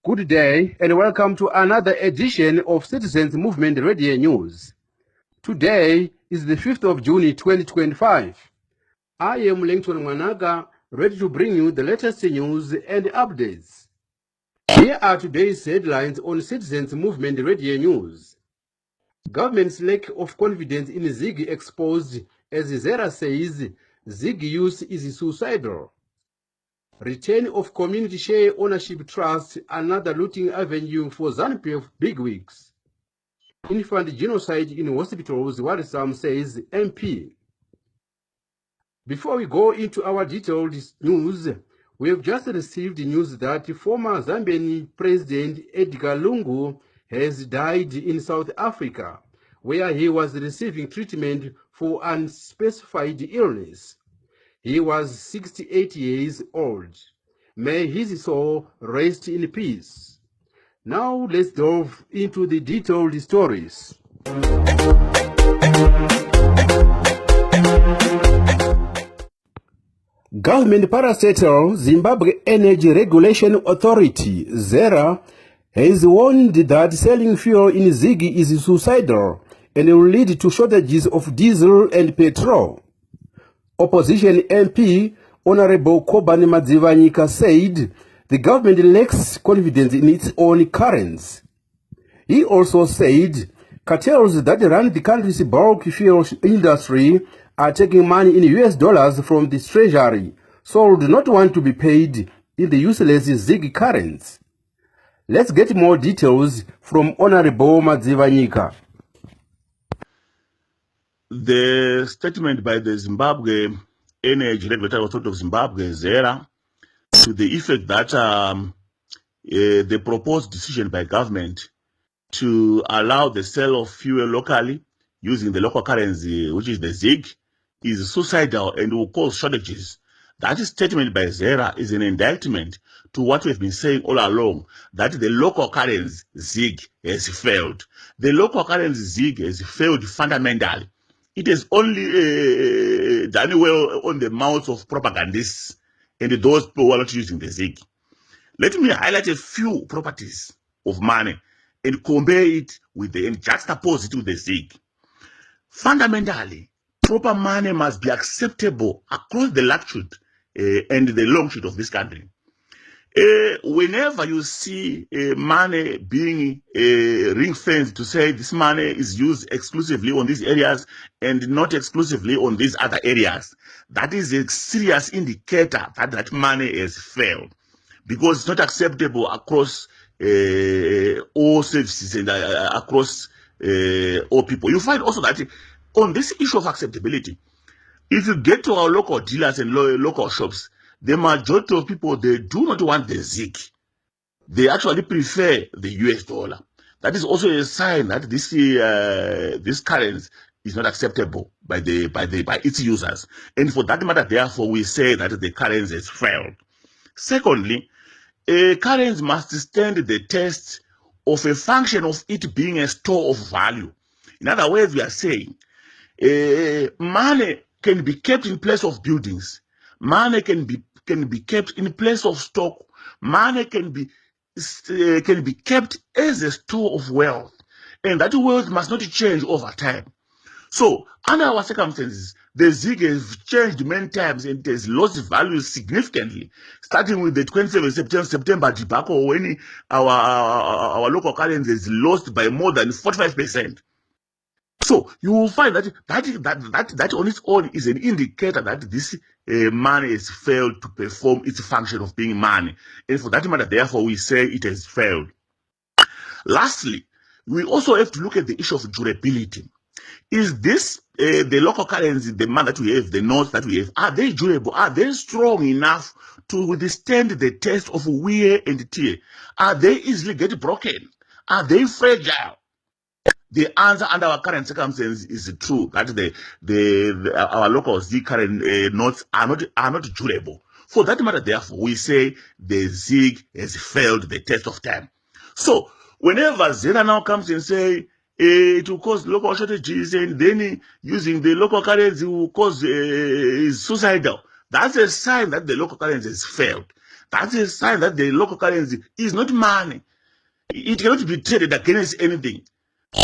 Good day and welcome to another edition of Citizens Movement Radio News. Today is the 5th of June 2025. I am Lincoln Mwanaga, ready to bring you the latest news and updates. Here are today's headlines on Citizens Movement Radio News. Government's lack of confidence in ZIG exposed as ZERA says ZIG use is suicidal. Return of community share ownership trust, another looting avenue for ZANU-PF bigwigs. Infant genocide in hospitals, Warisam says MP. Before we go into our detailed news, we have just received news that former Zambian President Edgar Lungu has died in South Africa, where he was receiving treatment for unspecified illness. He was 68 years old. May his soul rest in peace. Now let's delve into the detailed stories. Government parastatal Zimbabwe Energy Regulation Authority, ZERA, has warned that selling fuel in ZIG is suicidal and will lead to shortages of diesel and petrol. Opposition MP Honorable Kobani Madzivanyika said the government lacks confidence in its own currents. He also said cartels that run the country's bulk fuel industry are taking money in US dollars from the treasury, so do not want to be paid in the useless ZIG currents. Let's get more details from Honorable Madzivanyika. The statement by the Zimbabwe Energy Regulatory Authority of Zimbabwe, ZERA, to the effect that the proposed decision by government to allow the sale of fuel locally using the local currency, which is the ZIG, is suicidal and will cause shortages. That statement by ZERA is an indictment to what we've been saying all along, that the local currency ZIG has failed. The local currency ZIG has failed fundamentally. It has only done well on the mouths of propagandists and those who are not using the ZIG. Let me highlight a few properties of money and compare it with and juxtapose it with the ZIG. Fundamentally, proper money must be acceptable across the latitude and the longitude of this country. Whenever you see money being ring-fenced to say this money is used exclusively on these areas and not exclusively on these other areas, that is a serious indicator that that money has failed, because it's not acceptable across all services and across all people. You find also that on this issue of acceptability, if you get to our local dealers and local shops, the majority of people, they do not want the ZIG. They actually prefer the US dollar. That is also a sign that this currency is not acceptable by its users. And for that matter, therefore, we say that the currency has failed. Secondly, a currency must stand the test of a function of it being a store of value. In other words, we are saying money can be kept in place of buildings. Money can be kept in place of stock. Money can be kept as a store of wealth, and that wealth must not change over time. So, under our circumstances, the ZIG has changed many times and it has lost value significantly, starting with the 27th September debacle, when our local currency is lost by more than 45%. So you will find that on its own is an indicator that this money has failed to perform its function of being money. And for that matter, therefore, we say it has failed. Lastly, we also have to look at the issue of durability. Is this the local currency, the money that we have, the notes that we have, are they durable? Are they strong enough to withstand the test of wear and tear? Are they easily get broken? Are they fragile? The answer under our current circumstances is true, that our local ZIG current notes are not durable. For that matter, therefore, we say the ZIG has failed the test of time. So whenever ZERA now comes and say it will cause local shortages, and then using the local currency will cause suicidal, that's a sign that the local currency has failed. That's a sign that the local currency is not money. It cannot be traded against anything.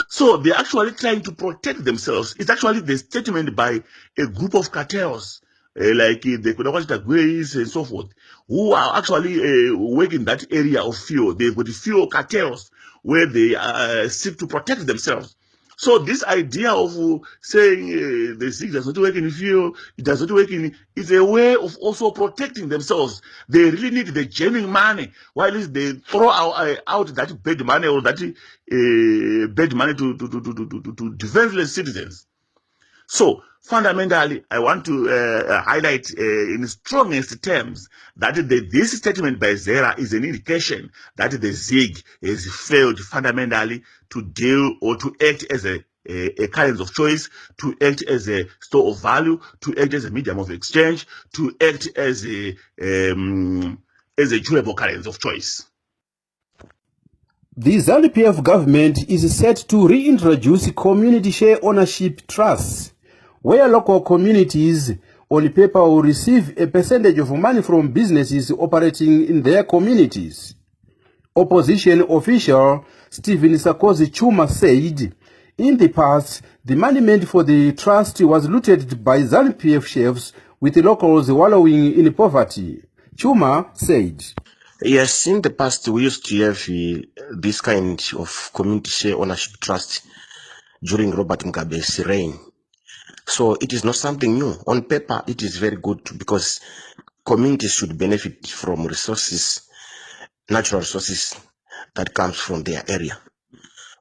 So they're actually trying to protect themselves. It's actually the statement by a group of cartels, like the Kodawashita Grays and so forth, who are actually working that area of fuel. They've got the fuel cartels where they seek to protect themselves. So this idea of saying the ZIG does not work in fuel, it does not work in, is a way of also protecting themselves. They really need the genuine money, while they throw out that bad money or that bad money to defenseless citizens. So fundamentally, I want to highlight in strongest terms that this statement by ZERA is an indication that the ZIG has failed fundamentally to deal or to act as a currency of choice, to act as a store of value, to act as a medium of exchange, to act as a durable currency of choice. The ZANU-PF government is set to reintroduce community share ownership trusts, where local communities on paper will receive a percentage of money from businesses operating in their communities. Opposition official Stephen Sarkozy Chuma said, in the past, the money meant for the trust was looted by ZANU-PF chefs, with the locals wallowing in poverty. Chuma said, Yes, in the past we used to have this kind of community share ownership trust during Robert Mugabe's reign. So it is not something new. On paper, it is very good because communities should benefit from resources, natural resources that comes from their area.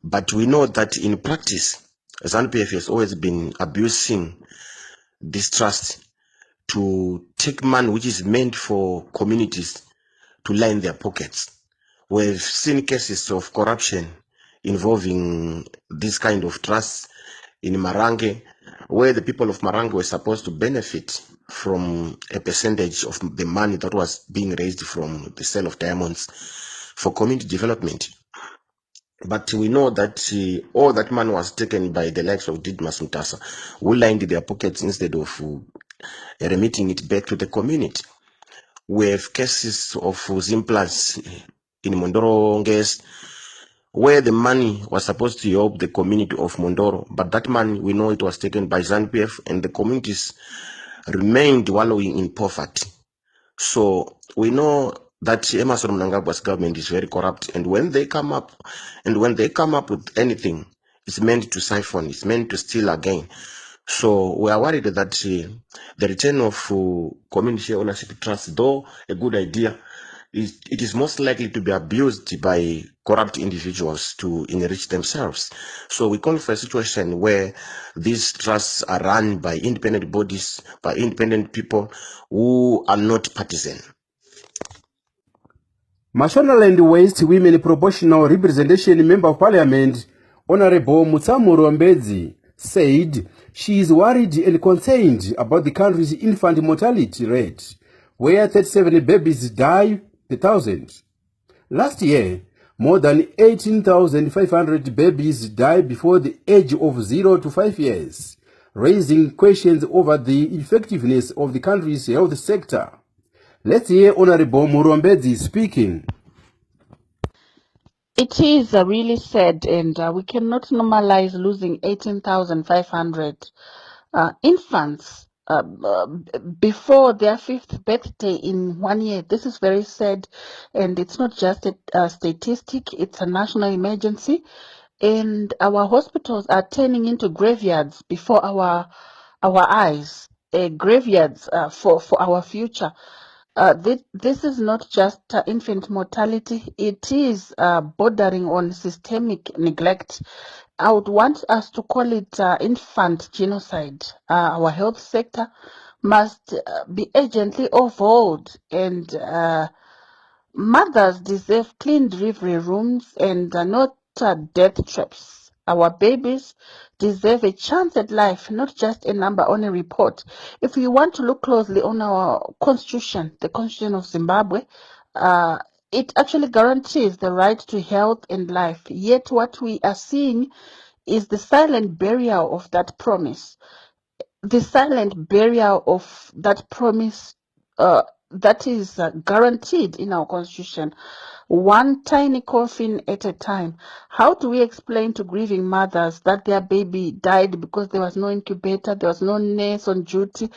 But we know that in practice, ZANU-PF has always been abusing this trust to take money which is meant for communities to line their pockets. We've seen cases of corruption involving this kind of trusts in Marange, where the people of Marange were supposed to benefit from a percentage of the money that was being raised from the sale of diamonds for community development. But we know that all that money was taken by the likes of Didmas Mutasa, who lined their pockets instead of remitting it back to the community. We have cases of Zimplants in Mondoro Nges, where the money was supposed to help the community of Mondoro, but that money, we know it was taken by ZANU-PF, and the communities remained wallowing in poverty. So we know that Emerson Mnangagwa's government is very corrupt, and when they come up with anything, it's meant to siphon, it's meant to steal again. So we are worried that the return of community share ownership trust, though a good idea, it is most likely to be abused by corrupt individuals to enrich themselves. So we call for a situation where these trusts are run by independent bodies, by independent people who are not partisan. Mashonaland West Women Proportional Representation Member of Parliament, Honorable Mutsamuro Mbedzi, said she is worried and concerned about the country's infant mortality rate, where 37 babies die per thousand. Last year, more than 18,500 babies died before the age of 0 to 5 years, raising questions over the effectiveness of the country's health sector. Let's hear Honorable Murombedzi speaking. It is really sad, and we cannot normalize losing 18,500 infants before their 5th birthday in 1 year. This is very sad, and it's not just a statistic, it's a national emergency, and our hospitals are turning into graveyards before our eyes, graveyards for our future. This is not just infant mortality, it is bordering on systemic neglect. I would want us to call it infant genocide. Our health sector must be urgently overhauled, and mothers deserve clean delivery rooms and not death traps. Our babies deserve a chance at life, not just a number on a report. If you want to look closely on our constitution, the Constitution of Zimbabwe, it actually guarantees the right to health and life. Yet what we are seeing is the silent burial of that promise. The silent burial of that promise that is guaranteed in our constitution, one tiny coffin at a time. How do we explain to grieving mothers that their baby died because there was no incubator, there was no nurse on duty,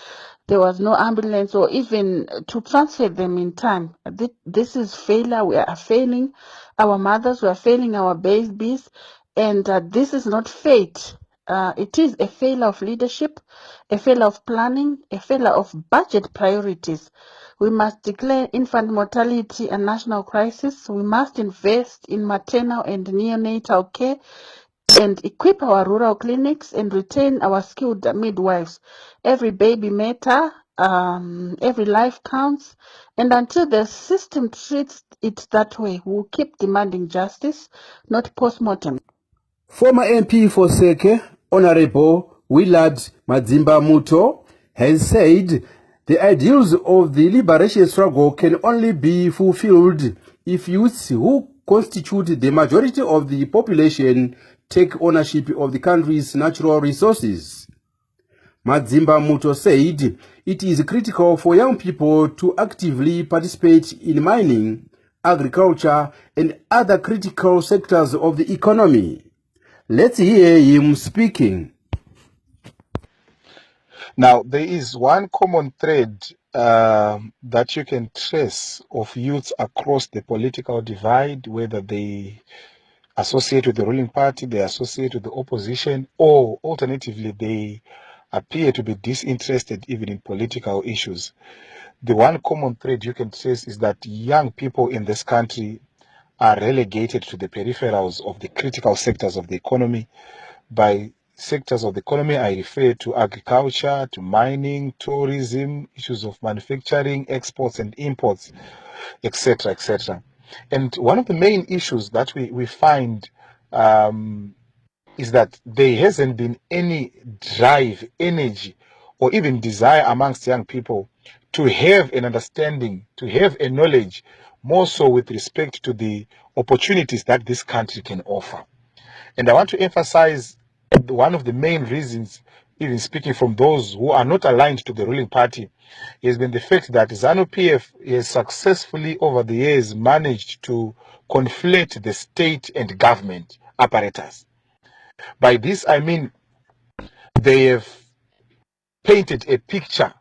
there was no ambulance, or even to transfer them in time? This is failure. We are failing our mothers, we are failing our babies, and this is not fate. It is a failure of leadership, a failure of planning, a failure of budget priorities. We must declare infant mortality a national crisis. We must invest in maternal and neonatal care and equip our rural clinics and retain our skilled midwives. Every baby matter, every life counts, and until the system treats it that way, we'll keep demanding justice, not post-mortem. Former MP for Seke, Honorable Willard Madzimba Muto, has said the ideals of the liberation struggle can only be fulfilled if youths who constitute the majority of the population take ownership of the country's natural resources. Madzimba Muto said it is critical for young people to actively participate in mining, agriculture, and other critical sectors of the economy. Let's hear him speaking. Now, there is one common thread that you can trace of youths across the political divide, whether they associate with the ruling party, they associate with the opposition, or alternatively, they appear to be disinterested even in political issues. The one common thread you can trace is that young people in this country are relegated to the peripherals of the critical sectors of the economy. By sectors of the economy, I refer to agriculture, to mining, tourism, issues of manufacturing, exports and imports, etc., etc. And one of the main issues that we find is that there hasn't been any drive, energy, or even desire amongst young people to have an understanding, to have a knowledge, more so with respect to the opportunities that this country can offer. And I want to emphasize one of the main reasons, even speaking from those who are not aligned to the ruling party, has been the fact that ZANU-PF has successfully over the years managed to conflate the state and government apparatus. By this I mean they have painted a picture.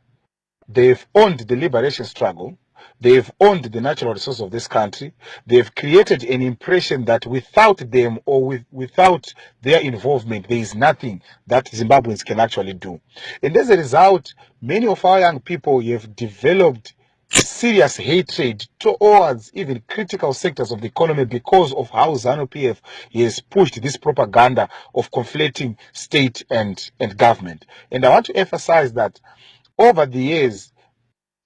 They've owned the liberation struggle. They've owned the natural resources of this country. They've created an impression that without them or without their involvement, there is nothing that Zimbabweans can actually do. And as a result, many of our young people have developed serious hatred towards even critical sectors of the economy because of how ZANU-PF has pushed this propaganda of conflating state and government. And I want to emphasize that over the years,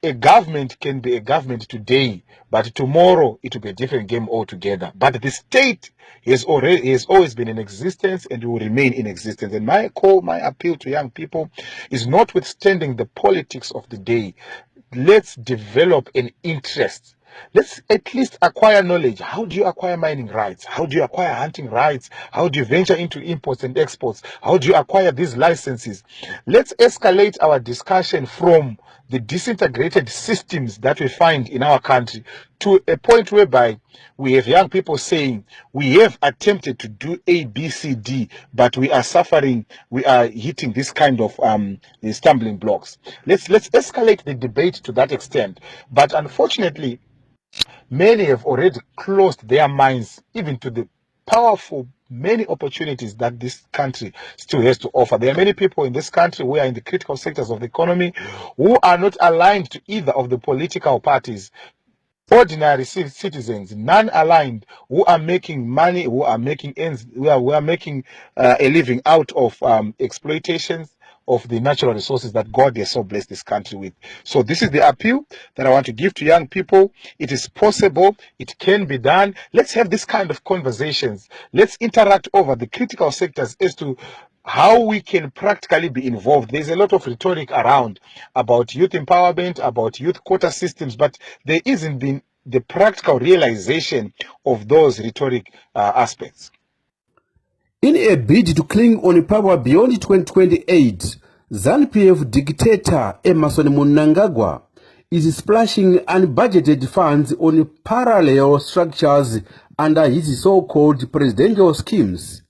a government can be a government today, but tomorrow it will be a different game altogether. But the state has always been in existence and will remain in existence. And my appeal to young people is, notwithstanding the politics of the day, let's develop an interest. Let's at least acquire knowledge. How do you acquire mining rights? How do you acquire hunting rights? How do you venture into imports and exports? How do you acquire these licenses? Let's escalate our discussion from the disintegrated systems that we find in our country to a point whereby we have young people saying, we have attempted to do A, B, C, D, but we are suffering, we are hitting this kind of stumbling blocks. Let's escalate the debate to that extent. But unfortunately, many have already closed their minds even to the powerful many opportunities that this country still has to offer. There are many people in this country who are in the critical sectors of the economy who are not aligned to either of the political parties. Ordinary citizens, non-aligned, who are making money, who are making ends, who are making a living out of exploitations of the natural resources that God has so blessed this country with. So this is the appeal that I want to give to young people. It is possible. It can be done. Let's have this kind of conversations. Let's interact over the critical sectors as to how we can practically be involved. There's a lot of rhetoric around about youth empowerment, about youth quota systems, but there isn't been the practical realization of those rhetoric aspects. In a bid to cling on power beyond 2028, ZANU-PF dictator Emmerson Mnangagwa is splashing unbudgeted funds on parallel structures under his so-called presidential schemes.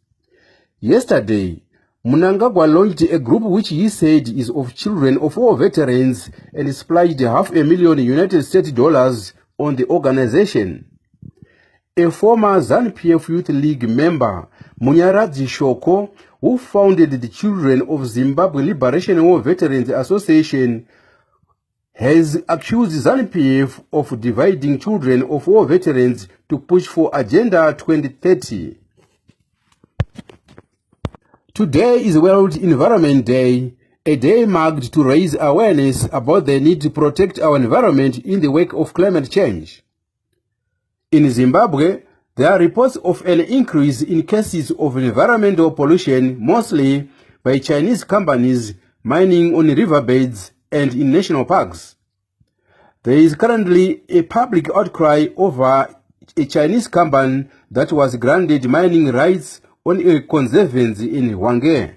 Yesterday, Mnangagwa launched a group which he said is of children of war veterans and splashed $500,000 United States on the organization. A former ZANU-PF Youth League member, Munyaradzi Shoko, who founded the Children of Zimbabwe Liberation War Veterans Association, has accused ZANU-PF of dividing children of war veterans to push for Agenda 2030. Today is World Environment Day, a day marked to raise awareness about the need to protect our environment in the wake of climate change. In Zimbabwe, there are reports of an increase in cases of environmental pollution, mostly by Chinese companies mining on riverbeds and in national parks. There is currently a public outcry over a Chinese company that was granted mining rights on a conservancy in Hwange.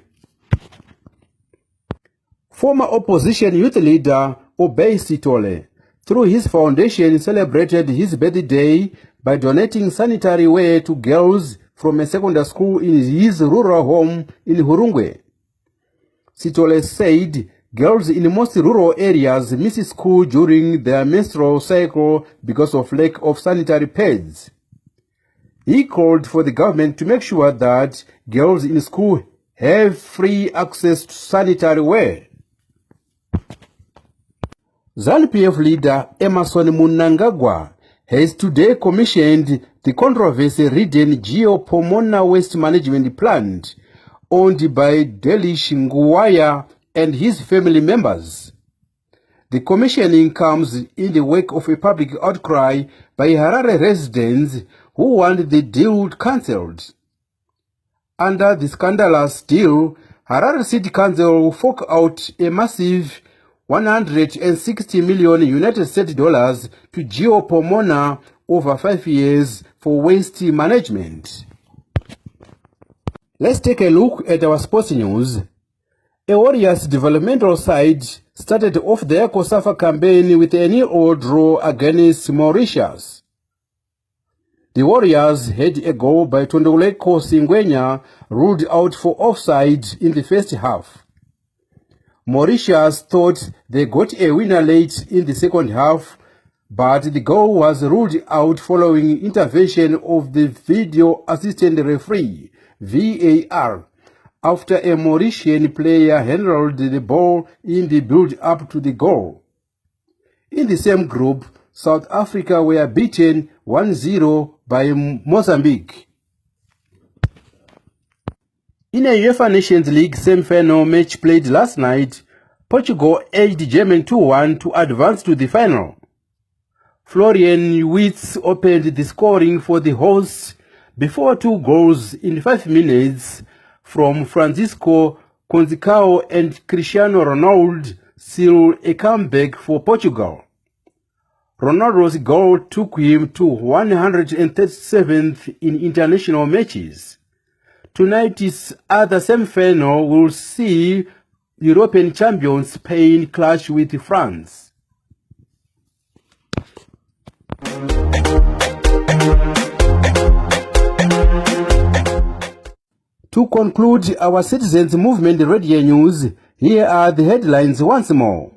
Former opposition youth leader Obey Sitole, through his foundation, celebrated his birthday by donating sanitary ware to girls from a secondary school in his rural home in Hurungwe. Sitole said girls in most rural areas miss school during their menstrual cycle because of lack of sanitary pads. He called for the government to make sure that girls in school have free access to sanitary ware. ZANU-PF leader Emmerson Mnangagwa has today commissioned the controversy-ridden Geopomona Waste Management Plant owned by Delish Nguwaya and his family members. The commissioning comes in the wake of a public outcry by Harare residents who want the deal cancelled. Under the scandalous deal, Harare City Council will fork out a massive $160 million United States to Geopomona over 5 years for waste management. Let's take a look at our sports news. A Warriors developmental side started off their COSAFA campaign with a 0-0 draw against Mauritius. The Warriors had a goal by Tondoleko Singwenya, ruled out for offside in the first half. Mauritius thought they got a winner late in the second half, but the goal was ruled out following intervention of the video assistant referee, VAR, after a Mauritian player handled the ball in the build-up to the goal. In the same group, South Africa were beaten 1-0 by Mozambique. In a UEFA Nations League semi-final match played last night, Portugal edged Germany 2-1 to advance to the final. Florian Wirtz opened the scoring for the hosts before 2 goals in 5 minutes from Francisco Conceição and Cristiano Ronaldo sealed a comeback for Portugal. Ronaldo's goal took him to 137th in international matches. Tonight's other semi-final will see European champions Spain clash with France. To conclude our Citizens Movement radio news, here are the headlines once more.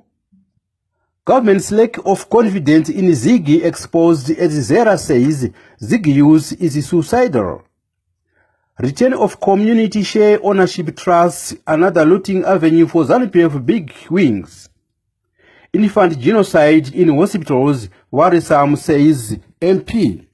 Government's lack of confidence in ZIG exposed as ZERA says ZIG use is suicidal. Return of community share ownership trusts, another looting avenue for ZANU-PF big wings. Infant genocide in hospitals, worrisome, says MP.